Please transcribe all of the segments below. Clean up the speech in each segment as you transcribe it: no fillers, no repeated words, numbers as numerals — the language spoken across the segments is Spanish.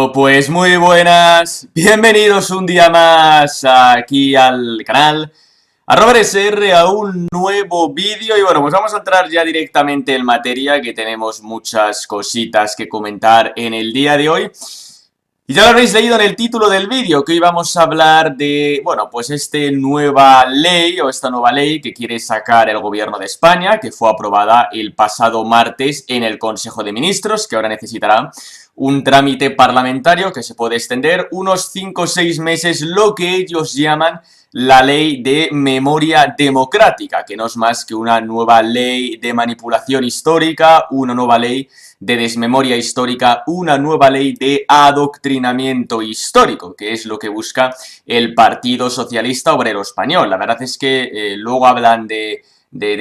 Bueno, pues muy buenas, bienvenidos un día más aquí al canal, a Robert SR, a un nuevo vídeo. Y bueno, pues vamos a entrar ya directamente en materia, que tenemos muchas cositas que comentar en el día de hoy. Y ya lo habréis leído en el título del vídeo, que hoy vamos a hablar de, bueno, pues esta nueva ley que quiere sacar el gobierno de España, que fue aprobada el pasado martes en el Consejo de Ministros, que ahora necesitará un trámite parlamentario que se puede extender unos 5 o 6 meses, lo que ellos llaman la ley de memoria democrática, que no es más que una nueva ley de manipulación histórica, una nueva ley de desmemoria histórica, una nueva ley de adoctrinamiento histórico, que es lo que busca el Partido Socialista Obrero Español. La verdad es que luego hablan de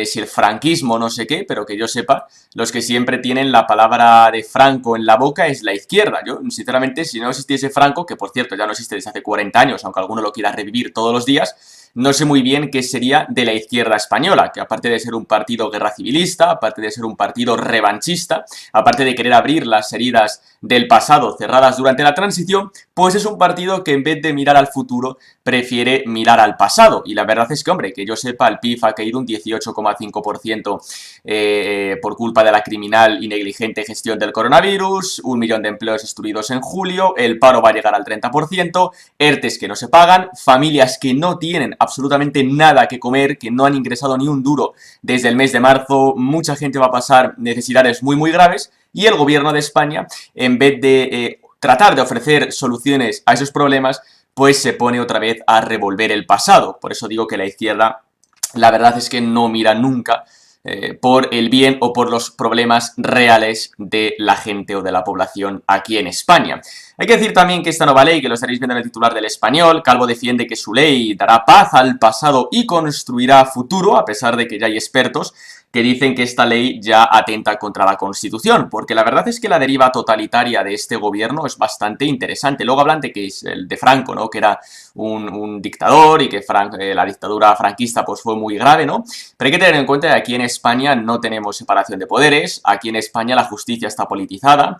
si el franquismo no sé qué, pero que yo sepa, los que siempre tienen la palabra de Franco en la boca es la izquierda. Yo, sinceramente, si no existiese Franco, que por cierto ya no existe desde hace 40 años, aunque alguno lo quiera revivir todos los días, no sé muy bien qué sería de la izquierda española, que aparte de ser un partido guerra civilista, aparte de ser un partido revanchista, aparte de querer abrir las heridas del pasado cerradas durante la transición, pues es un partido que en vez de mirar al futuro, prefiere mirar al pasado. Y la verdad es que, hombre, que yo sepa, el PIB ha caído un 18,5% por culpa de la criminal y negligente gestión del coronavirus, 1 millón de empleos destruidos en julio, el paro va a llegar al 30%, ERTES que no se pagan, familias que no tienen absolutamente nada que comer, que no han ingresado ni un duro desde el mes de marzo, mucha gente va a pasar necesidades muy graves, y el gobierno de España, en vez de tratar de ofrecer soluciones a esos problemas, pues se pone otra vez a revolver el pasado. Por eso digo que la izquierda, la verdad es que no mira nunca por el bien o por los problemas reales de la gente o de la población aquí en España. Hay que decir también que esta nueva ley, que lo estaréis viendo en el titular del Español, Calvo defiende que su ley dará paz al pasado y construirá futuro, a pesar de que ya hay expertos que dicen que esta ley ya atenta contra la Constitución, porque la verdad es que la deriva totalitaria de este gobierno es bastante interesante. Luego hablan de que es el de Franco, ¿no?, que era un dictador y que la dictadura franquista pues fue muy grave, ¿no? Pero hay que tener en cuenta que aquí en España no tenemos separación de poderes, aquí en España la justicia está politizada,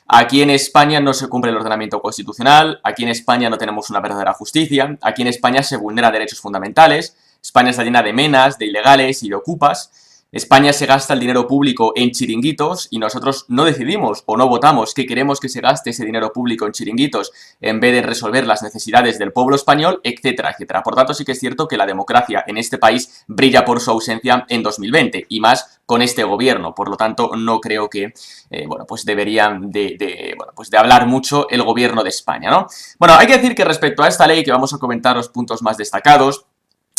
aquí en España no se cumple el ordenamiento constitucional, aquí en España no tenemos una verdadera justicia, aquí en España se vulneran derechos fundamentales, España está llena de menas, de ilegales y de ocupas. España se gasta el dinero público en chiringuitos y nosotros no decidimos o no votamos que queremos que se gaste ese dinero público en chiringuitos en vez de resolver las necesidades del pueblo español, etcétera, etcétera. Por tanto, sí que es cierto que la democracia en este país brilla por su ausencia en 2020 y más con este gobierno. Por lo tanto, no creo que, bueno, pues deberían de hablar mucho el gobierno de España, ¿no? Bueno, hay que decir que respecto a esta ley, que vamos a comentar los puntos más destacados,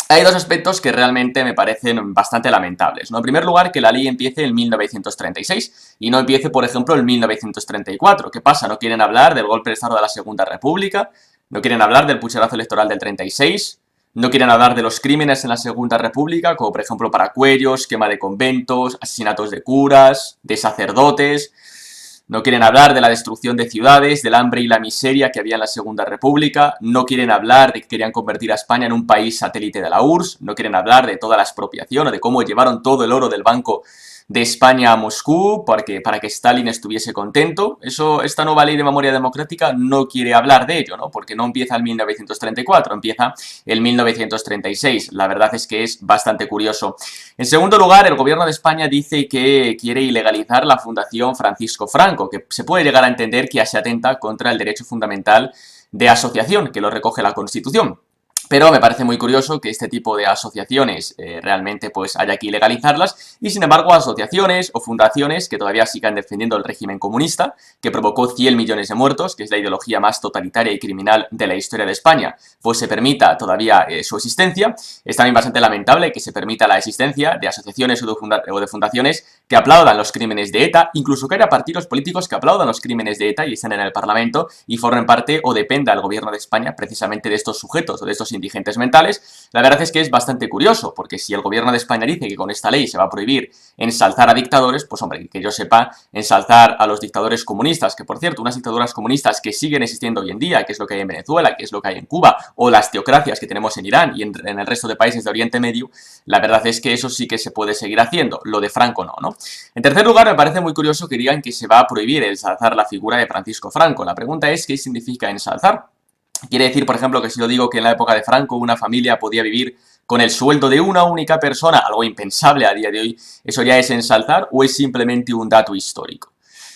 hay dos aspectos que realmente me parecen bastante lamentables, ¿no? En primer lugar, que la ley empiece en 1936 y no empiece, por ejemplo, en 1934. ¿Qué pasa? ¿No quieren hablar del golpe de estado de la Segunda República? ¿No quieren hablar del pucherazo electoral del 36? ¿No quieren hablar de los crímenes en la Segunda República, como por ejemplo paracuellos, quema de conventos, asesinatos de curas, de sacerdotes? No quieren hablar de la destrucción de ciudades, del hambre y la miseria que había en la Segunda República. No quieren hablar de que querían convertir a España en un país satélite de la URSS. No quieren hablar de toda la expropiación o de cómo llevaron todo el oro del Banco de España a Moscú para que Stalin estuviese contento. Esta nueva ley de memoria democrática no quiere hablar de ello, ¿no? Porque no empieza en 1934, empieza en 1936. La verdad es que es bastante curioso. En segundo lugar, el gobierno de España dice que quiere ilegalizar la Fundación Francisco Franco, que se puede llegar a entender que se atenta contra el derecho fundamental de asociación, que lo recoge la Constitución. Pero me parece muy curioso que este tipo de asociaciones realmente pues haya que ilegalizarlas y sin embargo asociaciones o fundaciones que todavía sigan defendiendo el régimen comunista, que provocó 100 millones de muertos, que es la ideología más totalitaria y criminal de la historia de España, pues se permita todavía su existencia. Es también bastante lamentable que se permita la existencia de asociaciones o de fundaciones que aplaudan los crímenes de ETA, incluso que haya partidos políticos que aplaudan los crímenes de ETA y estén en el Parlamento y formen parte o dependa el gobierno de España precisamente de estos sujetos o de estos indigentes mentales, la verdad es que es bastante curioso, porque si el gobierno de España dice que con esta ley se va a prohibir ensalzar a dictadores, pues hombre, que yo sepa, ensalzar a los dictadores comunistas, que por cierto, unas dictaduras comunistas que siguen existiendo hoy en día, que es lo que hay en Venezuela, que es lo que hay en Cuba, o las teocracias que tenemos en Irán y en el resto de países de Oriente Medio, la verdad es que eso sí que se puede seguir haciendo, lo de Franco no, ¿no? En tercer lugar, me parece muy curioso que digan que se va a prohibir ensalzar la figura de Francisco Franco. La pregunta es, ¿qué significa ensalzar? Quiere decir, por ejemplo, que si yo digo que en la época de Franco una familia podía vivir con el sueldo de una única persona, algo impensable a día de hoy, ¿eso ya es ensalzar o es simplemente un dato histórico?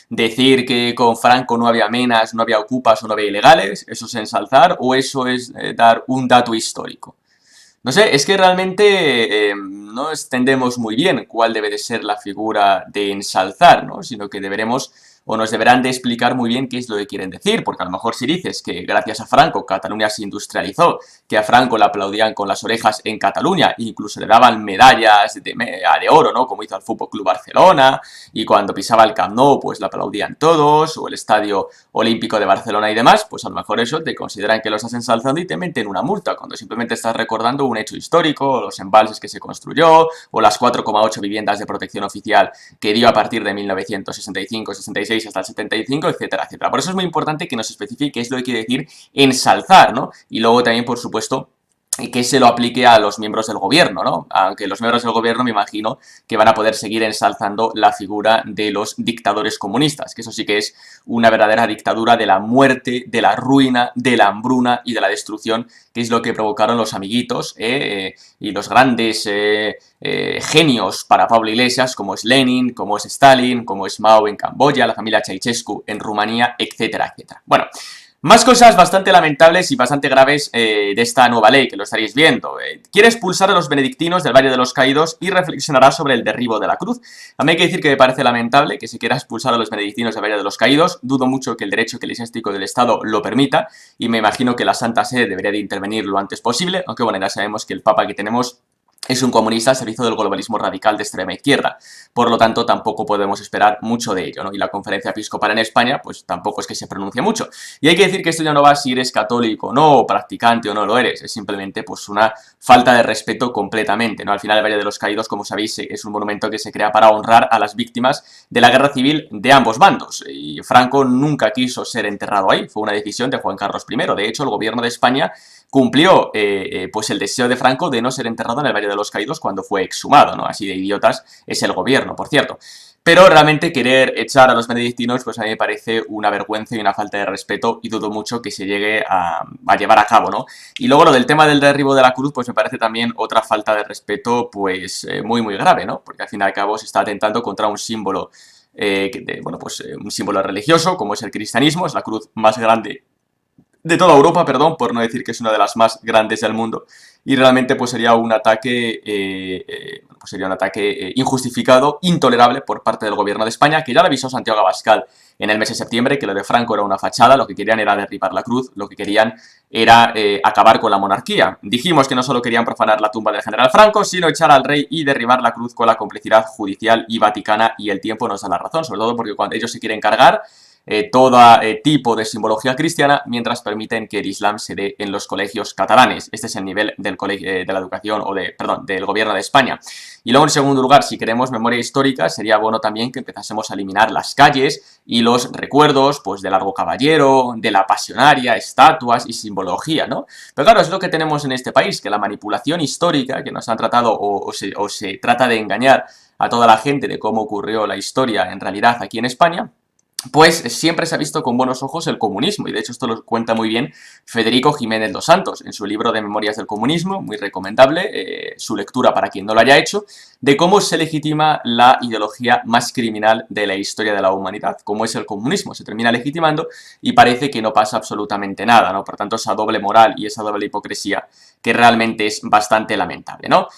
Decir que con Franco no había menas, no había ocupas o no había ilegales, ¿eso es ensalzar o eso es dar un dato histórico? No sé, es que realmente no entendemos muy bien cuál debe de ser la figura de ensalzar, ¿no? Sino que deberemos o nos deberán de explicar muy bien qué es lo que quieren decir, porque a lo mejor si dices que gracias a Franco Cataluña se industrializó, que a Franco le aplaudían con las orejas en Cataluña, e incluso le daban medallas de oro, ¿no? Como hizo el Fútbol Club Barcelona, y cuando pisaba el Camp Nou, pues le aplaudían todos, o el Estadio Olímpico de Barcelona y demás, pues a lo mejor eso te consideran que lo estás ensalzando y te meten una multa, cuando simplemente estás recordando un hecho histórico, los embalses que se construyó, o las 4,8 viviendas de protección oficial que dio a partir de 1965, 66 hasta el 75, etcétera, etcétera. Por eso es muy importante que nos especifique qué es lo que quiere decir ensalzar, ¿no? Y luego también, por supuesto, que se lo aplique a los miembros del gobierno, ¿no? Aunque los miembros del gobierno me imagino que van a poder seguir ensalzando la figura de los dictadores comunistas, que eso sí que es una verdadera dictadura de la muerte, de la ruina, de la hambruna y de la destrucción, que es lo que provocaron los amiguitos y los grandes genios para Pablo Iglesias, como es Lenin, como es Stalin, como es Mao en Camboya, la familia Ceausescu en Rumanía, etcétera, etcétera. Bueno, más cosas bastante lamentables y bastante graves de esta nueva ley, que lo estaréis viendo. Quiere expulsar a los benedictinos del Valle de los Caídos y reflexionará sobre el derribo de la cruz. A mí hay que decir que me parece lamentable que se quiera expulsar a los benedictinos del Valle de los Caídos. Dudo mucho que el derecho eclesiástico del Estado lo permita y me imagino que la Santa Sede debería de intervenir lo antes posible, aunque bueno, ya sabemos que el Papa que tenemos es un comunista al servicio del globalismo radical de extrema izquierda. Por lo tanto, tampoco podemos esperar mucho de ello, ¿no? Y la conferencia episcopal en España, pues tampoco es que se pronuncie mucho. Y hay que decir que esto ya no va si eres católico o no, o practicante o no lo eres. Es simplemente pues una falta de respeto completamente, ¿no? Al final, el Valle de los Caídos, como sabéis, es un monumento que se crea para honrar a las víctimas de la guerra civil de ambos bandos. Y Franco nunca quiso ser enterrado ahí. Fue una decisión de Juan Carlos I. De hecho, el gobierno de España cumplió pues el deseo de Franco de no ser enterrado en el Valle de los Caídos cuando fue exhumado, ¿no? Así de idiotas es el gobierno, por cierto. Pero realmente querer echar a los benedictinos, pues a mí me parece una vergüenza y una falta de respeto y dudo mucho que se llegue a llevar a cabo, ¿no? Y luego lo del tema del derribo de la cruz, pues me parece también otra falta de respeto, pues muy, muy grave, ¿no? Porque al fin y al cabo se está atentando contra un símbolo, un símbolo religioso, como es el cristianismo, es la cruz más grande de toda Europa, perdón, por no decir que es una de las más grandes del mundo, y realmente pues sería un ataque injustificado, intolerable por parte del gobierno de España, que ya lo avisó Santiago Abascal en el mes de septiembre, que lo de Franco era una fachada, lo que querían era derribar la cruz, lo que querían era acabar con la monarquía. Dijimos que no solo querían profanar la tumba del general Franco, sino echar al rey y derribar la cruz con la complicidad judicial y vaticana, y el tiempo nos da la razón, sobre todo porque cuando ellos se quieren cargar todo tipo de simbología cristiana, mientras permiten que el Islam se dé en los colegios catalanes. Este es el nivel del de la educación, del gobierno de España. Y luego, en segundo lugar, si queremos memoria histórica, sería bueno también que empezásemos a eliminar las calles y los recuerdos, pues, del Largo Caballero, de la Pasionaria, estatuas y simbología, ¿no? Pero claro, es lo que tenemos en este país, que la manipulación histórica, que nos han tratado o se trata de engañar a toda la gente de cómo ocurrió la historia en realidad aquí en España, pues siempre se ha visto con buenos ojos el comunismo, y de hecho esto lo cuenta muy bien Federico Jiménez dos Santos en su libro de Memorias del Comunismo, muy recomendable, su lectura para quien no lo haya hecho, de cómo se legitima la ideología más criminal de la historia de la humanidad, como es el comunismo. Se termina legitimando y parece que no pasa absolutamente nada, ¿no? Por tanto, esa doble moral y esa doble hipocresía que realmente es bastante lamentable, ¿no?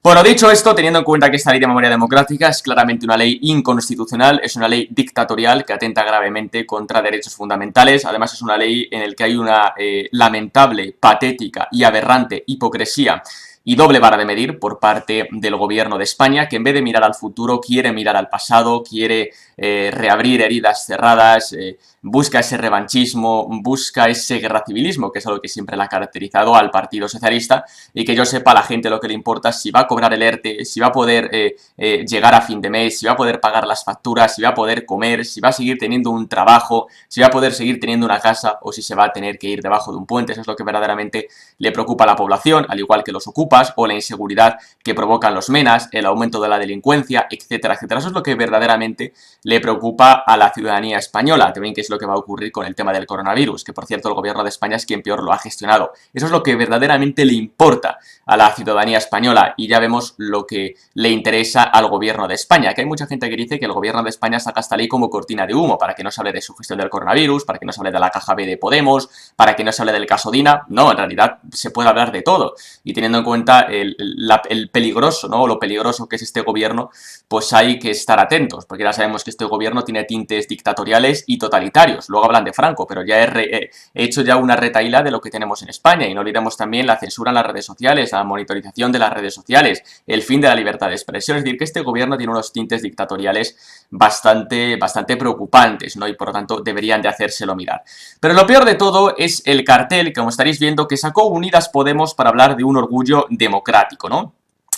Bueno, dicho esto, teniendo en cuenta que esta ley de memoria democrática es claramente una ley inconstitucional, es una ley dictatorial que atenta gravemente contra derechos fundamentales, además es una ley en la que hay una lamentable, patética y aberrante hipocresía y doble vara de medir por parte del gobierno de España, que en vez de mirar al futuro quiere mirar al pasado, quiere reabrir heridas cerradas, busca ese revanchismo, busca ese guerra civilismo, que es algo que siempre le ha caracterizado al Partido Socialista, y que yo sepa a la gente lo que le importa es si va a cobrar el ERTE, si va a poder llegar a fin de mes, si va a poder pagar las facturas, si va a poder comer, si va a seguir teniendo un trabajo, si va a poder seguir teniendo una casa o si se va a tener que ir debajo de un puente. Eso es lo que verdaderamente le preocupa a la población, al igual que los ocupas o la inseguridad que provocan los menas, el aumento de la delincuencia, etcétera, etcétera. Eso es lo que verdaderamente le preocupa a la ciudadanía española. También qué es lo que va a ocurrir con el tema del coronavirus, que por cierto el gobierno de España es quien peor lo ha gestionado. Eso es lo que verdaderamente le importa a la ciudadanía española, y ya vemos lo que le interesa al gobierno de España, que hay mucha gente que dice que el gobierno de España saca esta ley como cortina de humo, para que no se hable de su gestión del coronavirus, para que no se hable de la caja B de Podemos, para que no se hable del caso Dina. No, en realidad se puede hablar de todo, y teniendo en cuenta el peligroso, ¿no? Lo peligroso que es este gobierno, pues hay que estar atentos, porque ya sabemos que este gobierno tiene tintes dictatoriales y totalitarios. Luego hablan de Franco, pero ya he hecho ya una retahíla de lo que tenemos en España, y no olvidemos también la censura en las redes sociales, la monitorización de las redes sociales, el fin de la libertad de expresión. Es decir, que este gobierno tiene unos tintes dictatoriales bastante preocupantes, ¿no? Y por lo tanto deberían de hacérselo mirar. Pero lo peor de todo es el cartel, como estaréis viendo, que sacó Unidas Podemos para hablar de un orgullo democrático, ¿no?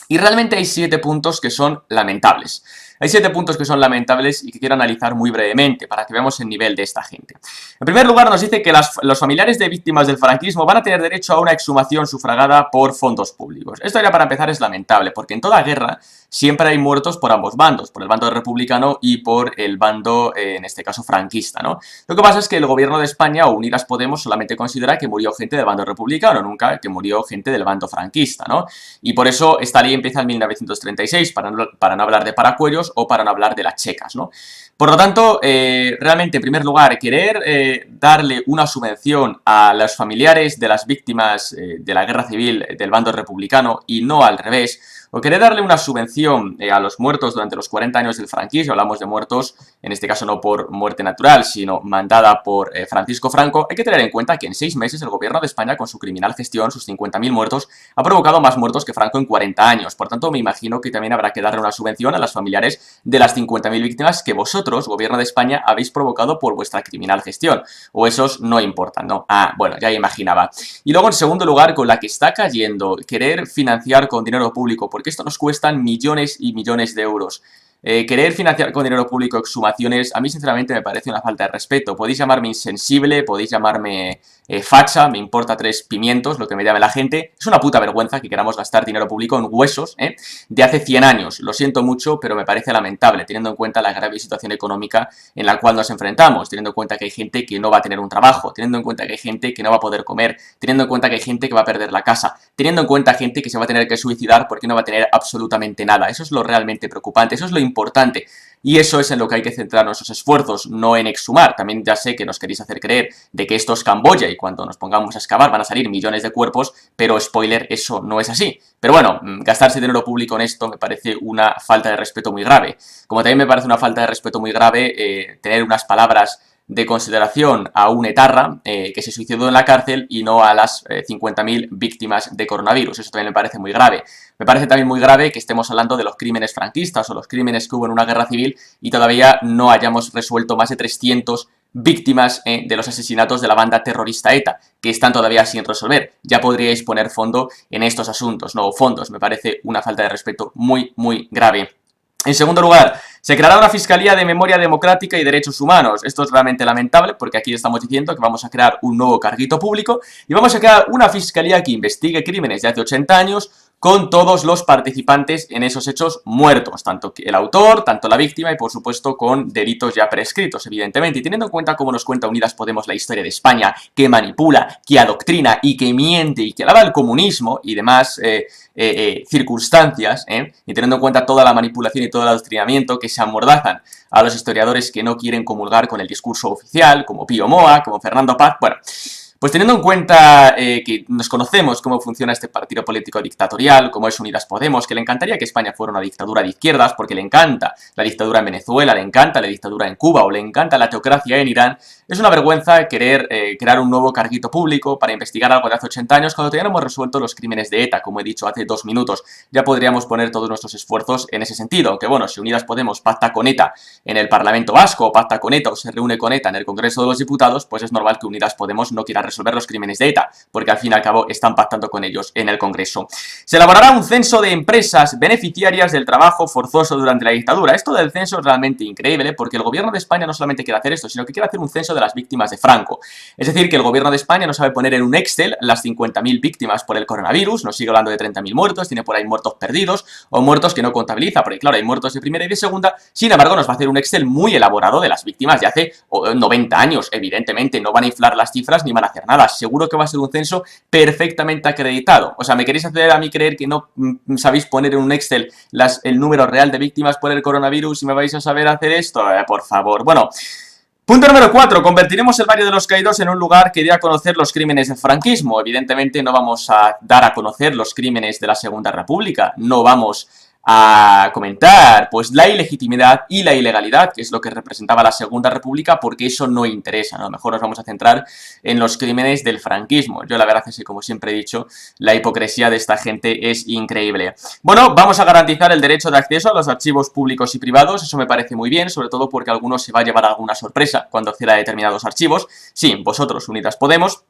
Y realmente hay 7 puntos que son lamentables. Hay 7 puntos que son lamentables y que quiero analizar muy brevemente para que veamos el nivel de esta gente. En primer lugar, nos dice que los familiares de víctimas del franquismo van a tener derecho a una exhumación sufragada por fondos públicos. Esto ya para empezar es lamentable, porque en toda guerra siempre hay muertos por ambos bandos, por el bando republicano y por el bando, en este caso, franquista, ¿no? Lo que pasa es que el gobierno de España, o Unidas Podemos, solamente considera que murió gente del bando republicano, nunca que murió gente del bando franquista, ¿no? Y por eso esta ley empieza en 1936, para no hablar de paracuellos o para no hablar de las checas, ¿no? Por lo tanto, realmente, en primer lugar, querer darle una subvención a los familiares de las víctimas de la guerra civil del bando republicano y no al revés, o querer darle una subvención a los muertos durante los 40 años del franquismo, hablamos de muertos, en este caso no por muerte natural, sino mandada por Francisco Franco, hay que tener en cuenta que en 6 meses el gobierno de España, con su criminal gestión, sus 50.000 muertos, ha provocado más muertos que Franco en 40 años. Por tanto, me imagino que también habrá que darle una subvención a las familiares de las 50.000 víctimas que vosotros, gobierno de España, habéis provocado por vuestra criminal gestión. O esos no importan, ¿no? Ah, bueno, ya imaginaba. Y luego, en segundo lugar, con la que está cayendo, querer financiar con dinero público, porque esto nos cuesta millones y millones de euros. Querer financiar con dinero público exhumaciones, a mí sinceramente me parece una falta de respeto. Podéis llamarme insensible, podéis llamarme facha, me importa 3 pimientos lo que me llame la gente. Es una puta vergüenza que queramos gastar dinero público en huesos de hace 100 años. Lo siento mucho, pero me parece lamentable, teniendo en cuenta la grave situación económica en la cual nos enfrentamos, teniendo en cuenta que hay gente que no va a tener un trabajo, teniendo en cuenta que hay gente que no va a poder comer, teniendo en cuenta que hay gente que va a perder la casa, teniendo en cuenta gente que se va a tener que suicidar porque no va a tener absolutamente nada. Eso es lo realmente preocupante, eso es lo importante. Y eso es en lo que hay que centrar nuestros esfuerzos, no en exhumar. También ya sé que nos queréis hacer creer de que esto es Camboya y cuando nos pongamos a excavar van a salir millones de cuerpos, pero spoiler, eso no es así. Pero bueno, gastarse dinero público en esto me parece una falta de respeto muy grave. Como también me parece una falta de respeto muy grave tener unas palabras de consideración a un etarra que se suicidó en la cárcel y no a las 50.000 víctimas de coronavirus. Eso también me parece muy grave. Me parece también muy grave que estemos hablando de los crímenes franquistas o los crímenes que hubo en una guerra civil y todavía no hayamos resuelto más de 300 víctimas de los asesinatos de la banda terrorista ETA, que están todavía sin resolver. Ya podríais poner fondo en estos asuntos, no fondos. Me parece una falta de respeto muy, muy grave. En segundo lugar, se creará una Fiscalía de Memoria Democrática y Derechos Humanos. Esto es realmente lamentable porque aquí estamos diciendo que vamos a crear un nuevo carguito público y vamos a crear una Fiscalía que investigue crímenes de hace 80 años con todos los participantes en esos hechos muertos, tanto el autor, tanto la víctima y por supuesto con delitos ya prescritos, evidentemente. Y teniendo en cuenta cómo nos cuenta Unidas Podemos la historia de España, que manipula, que adoctrina y que miente y que alaba el comunismo y demás circunstancias, y teniendo en cuenta toda la manipulación y todo el adoctrinamiento que se amordazan a los historiadores que no quieren comulgar con el discurso oficial, como Pío Moa, como Fernando Paz, bueno. Pues teniendo en cuenta que nos conocemos cómo funciona este partido político dictatorial, como es Unidas Podemos, que le encantaría que España fuera una dictadura de izquierdas, porque le encanta la dictadura en Venezuela, le encanta la dictadura en Cuba o le encanta la teocracia en Irán, es una vergüenza querer crear un nuevo carguito público para investigar algo de hace 80 años cuando todavía no hemos resuelto los crímenes de ETA, como he dicho hace 2 minutos. Ya podríamos poner todos nuestros esfuerzos en ese sentido, aunque bueno, si Unidas Podemos pacta con ETA en el Parlamento Vasco, o pacta con ETA o se reúne con ETA en el Congreso de los Diputados, pues es normal que Unidas Podemos no quiera resolver los crímenes de ETA, porque al fin y al cabo están pactando con ellos en el Congreso. Se elaborará un censo de empresas beneficiarias del trabajo forzoso durante la dictadura. Esto del censo es realmente increíble, porque el gobierno de España no solamente quiere hacer esto, sino que quiere hacer un censo de las víctimas de Franco. Es decir, que el gobierno de España no sabe poner en un Excel las 50.000 víctimas por el coronavirus, nos sigue hablando de 30.000 muertos, tiene por ahí muertos perdidos, o muertos que no contabiliza, porque claro, hay muertos de primera y de segunda, sin embargo nos va a hacer un Excel muy elaborado de las víctimas de hace 90 años, evidentemente no van a inflar las cifras ni van a hacer nada, seguro que va a ser un censo perfectamente acreditado. O sea, ¿me queréis hacer a mí creer que no sabéis poner en un Excel el número real de víctimas por el coronavirus y me vais a saber hacer esto? Por favor. Bueno, punto número 4. Convertiremos el Valle de los Caídos en un lugar que dé a conocer los crímenes del franquismo. Evidentemente no vamos a dar a conocer los crímenes de la Segunda República. No vamos a comentar pues la ilegitimidad y la ilegalidad, que es lo que representaba la Segunda República, porque eso no interesa, ¿no? Mejor nos vamos a centrar en los crímenes del franquismo. Yo la verdad es que, como siempre he dicho, la hipocresía de esta gente es increíble. Bueno, vamos a garantizar el derecho de acceso a los archivos públicos y privados, eso me parece muy bien, sobre todo porque algunos se va a llevar alguna sorpresa cuando acceda a determinados archivos. Sí, vosotros, Unidas Podemos.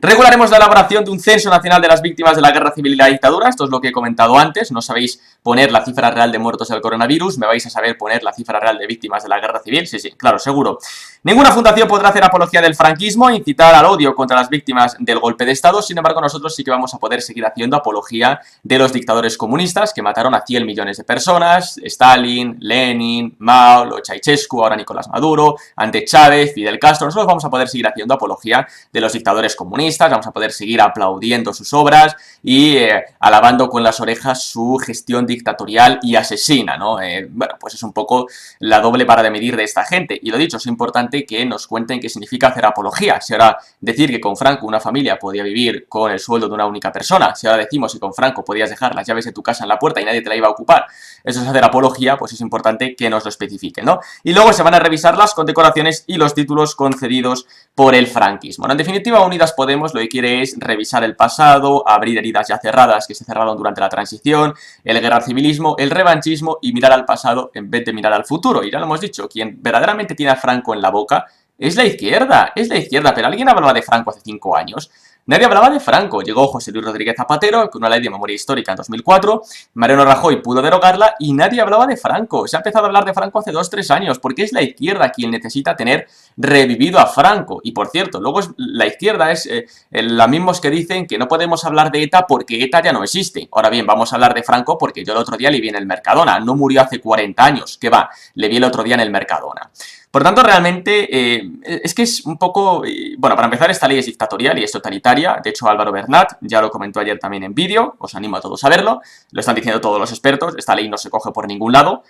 Regularemos la elaboración de un censo nacional de las víctimas de la guerra civil y la dictadura. Esto es lo que he comentado antes. No sabéis poner la cifra real de muertos del coronavirus, me vais a saber poner la cifra real de víctimas de la guerra civil. Sí, sí, claro, seguro. Ninguna fundación podrá hacer apología del franquismo, incitar al odio contra las víctimas del golpe de Estado. Sin embargo, nosotros sí que vamos a poder seguir haciendo apología de los dictadores comunistas que mataron a 100 millones de personas: Stalin, Lenin, Mao, Ceausescu, ahora Nicolás Maduro, antes Chávez, Fidel Castro. Nosotros vamos a poder seguir haciendo apología de los dictadores comunistas, vamos a poder seguir aplaudiendo sus obras y alabando con las orejas su gestión dictatorial y asesina, ¿no? Bueno, pues es un poco la doble vara de medir de esta gente. Y lo dicho, es importante que nos cuenten qué significa hacer apología. Si ahora decir que con Franco una familia podía vivir con el sueldo de una única persona, si ahora decimos que con Franco podías dejar las llaves de tu casa en la puerta y nadie te la iba a ocupar, eso es hacer apología, pues es importante que nos lo especifiquen, ¿no? Y luego se van a revisar las condecoraciones y los títulos concedidos por el franquismo. En definitiva, Unidas Podemos lo que quiere es revisar el pasado, abrir heridas ya cerradas que se cerraron durante la transición, el guerra-civilismo, el revanchismo y mirar al pasado en vez de mirar al futuro. Y ya lo hemos dicho, quien verdaderamente tiene a Franco en la boca es la izquierda, pero ¿alguien hablaba de Franco hace 5 años? Nadie hablaba de Franco. Llegó José Luis Rodríguez Zapatero con una ley de memoria histórica en 2004, Mariano Rajoy pudo derogarla y nadie hablaba de Franco. Se ha empezado a hablar de Franco hace 2-3 años, porque es la izquierda quien necesita tener revivido a Franco. Y por cierto, luego la izquierda es la mismos que dicen que no podemos hablar de ETA porque ETA ya no existe. Ahora bien, vamos a hablar de Franco porque yo el otro día le vi en el Mercadona, no murió hace 40 años, ¿qué va? Le vi el otro día en el Mercadona. Por tanto, realmente, es que es un poco... bueno, para empezar, esta ley es dictatorial y es totalitaria. De hecho, Álvaro Bernat ya lo comentó ayer también en vídeo. Os animo a todos a verlo. Lo están diciendo todos los expertos. Esta ley no se coge por ningún lado.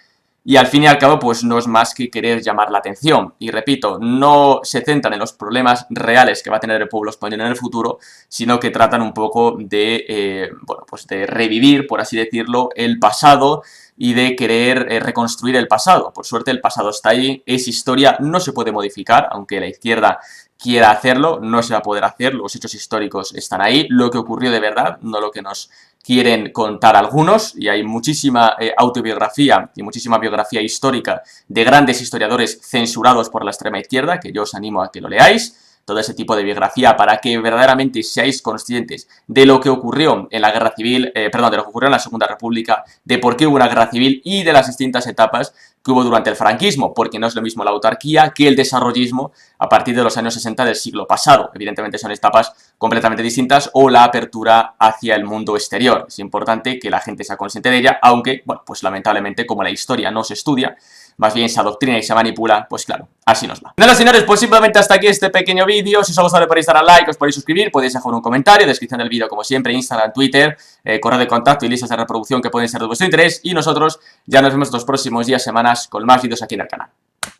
Y al fin y al cabo, pues no es más que querer llamar la atención. Y repito, no se centran en los problemas reales que va a tener el pueblo español en el futuro, sino que tratan un poco de, bueno, pues de revivir, por así decirlo, el pasado y de querer reconstruir el pasado. Por suerte el pasado está ahí, es historia, no se puede modificar, aunque la izquierda quiera hacerlo, no se va a poder hacer, los hechos históricos están ahí, lo que ocurrió de verdad, no lo que nos quieren contar algunos, y hay muchísima autobiografía y muchísima biografía histórica de grandes historiadores censurados por la extrema izquierda, que yo os animo a que lo leáis, todo ese tipo de biografía para que verdaderamente seáis conscientes de lo que ocurrió en la guerra civil, perdón, de lo que ocurrió en la Segunda República, de por qué hubo una guerra civil y de las distintas etapas que hubo durante el franquismo, porque no es lo mismo la autarquía que el desarrollismo a partir de los años 60 del siglo pasado. Evidentemente son etapas completamente distintas, o la apertura hacia el mundo exterior. Es importante que la gente sea consciente de ella, aunque, bueno, pues lamentablemente como la historia no se estudia, más bien se adoctrina y se manipula, pues claro, así nos va. Nada, señores, pues simplemente hasta aquí este pequeño vídeo. Si os ha gustado, podéis dar a like, os podéis suscribir, podéis dejar un comentario, descripción del vídeo como siempre, Instagram, Twitter, correo de contacto y listas de reproducción que pueden ser de vuestro interés. Y nosotros ya nos vemos los próximos días, semanas, con más vídeos aquí en el canal.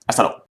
Hasta luego.